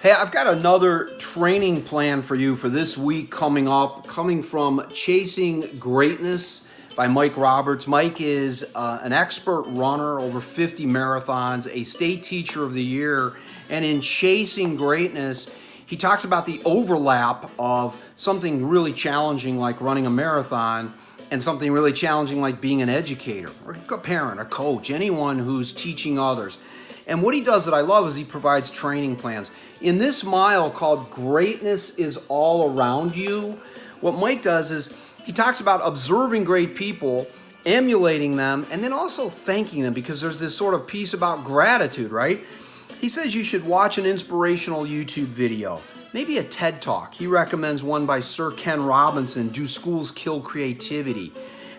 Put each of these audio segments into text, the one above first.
Hey, I've got another training plan for you for this week coming up, coming from Chasing Greatness by Mike Roberts. Mike is an expert runner, over 50 marathons, a state teacher of the year, and in Chasing Greatness, he talks about the overlap of something really challenging like running a marathon and something really challenging like being an educator or a parent, a coach, anyone who's teaching others. And what he does that I love is he provides training plans. In this mile called Greatness is All Around You, what Mike does is he talks about observing great people, emulating them, and then also thanking them, because there's this sort of piece about gratitude, right? He says you should watch an inspirational YouTube video, maybe a TED Talk. He recommends one by Sir Ken Robinson, Do Schools Kill Creativity?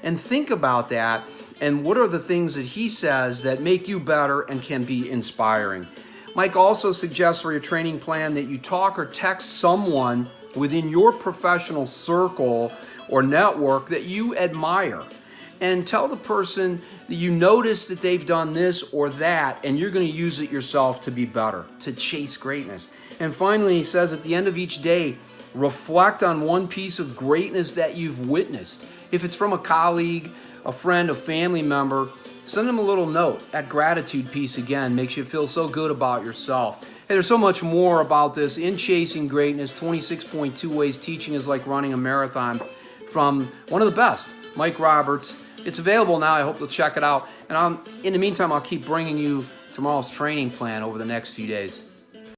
And think about that, and what are the things that he says that make you better and can be inspiring. Mike also suggests for your training plan that you talk or text someone within your professional circle or network that you admire, and tell the person that you notice that they've done this or that, and you're going to use it yourself to be better, to chase greatness. And finally, he says at the end of each day, reflect on one piece of greatness that you've witnessed. If it's from a colleague, a friend, a family member, send them a little note. That gratitude piece, again, makes you feel so good about yourself. Hey, there's so much more about this in Chasing Greatness, 26.2 Ways Teaching is Like Running a Marathon, from one of the best, Mike Roberts. It's available now. I hope you'll check it out. And in the meantime, I'll keep bringing you tomorrow's training plan over the next few days.